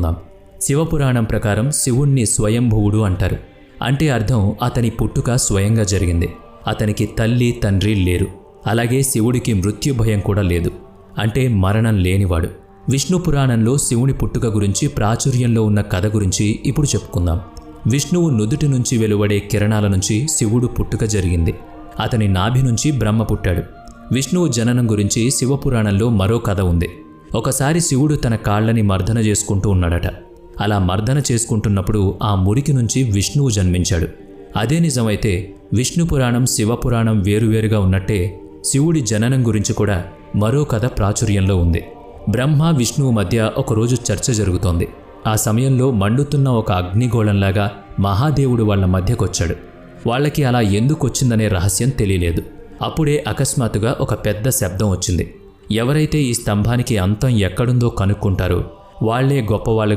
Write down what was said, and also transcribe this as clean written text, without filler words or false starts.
తెలుసుకుందాం. శివపురాణం ప్రకారం శివుణ్ణి స్వయంభువుడు అంటారు. అంటే అర్థం అతని పుట్టుక స్వయంగా జరిగింది. అతనికి తల్లి తండ్రి లేరు. అలాగే శివుడికి మృత్యుభయం కూడా లేదు. అంటే మరణం లేనివాడు. విష్ణు పురాణంలో శివుని పుట్టుక గురించి ప్రాచుర్యంలో ఉన్న కథ గురించి ఇప్పుడు చెప్పుకుందాం. విష్ణువు నుదుటి నుంచి వెలువడే కిరణాల నుంచి శివుడు పుట్టుక జరిగింది. అతని నాభి నుంచి బ్రహ్మ పుట్టాడు. విష్ణువు జననం గురించి శివపురాణంలో మరో కథ ఉంది. ఒకసారి శివుడు తన కాళ్ళని మర్దన చేసుకుంటూ ఉన్నాడట. అలా మర్దన చేసుకుంటున్నప్పుడు ఆ మురికి నుంచి విష్ణువు జన్మించాడు. అదే నిజమైతే విష్ణు పురాణం శివపురాణం వేరువేరుగా ఉన్నట్టే శివుడి జననం గురించి కూడా మరో కథ ప్రాచుర్యంలో ఉంది. బ్రహ్మ విష్ణువు మధ్య ఒకరోజు చర్చ జరుగుతోంది. ఆ సమయంలో మండుతున్న ఒక అగ్నిగోళంలాగా మహాదేవుడు వాళ్ల మధ్యకొచ్చాడు. వాళ్ళకి అలా ఎందుకొచ్చిందనే రహస్యం తెలియలేదు. అప్పుడే అకస్మాత్తుగా ఒక పెద్ద శబ్దం వచ్చింది. ఎవరైతే ఈ స్తంభానికి అంతం ఎక్కడుందో కనుక్కుంటారో వాళ్లే గొప్పవాళ్ళు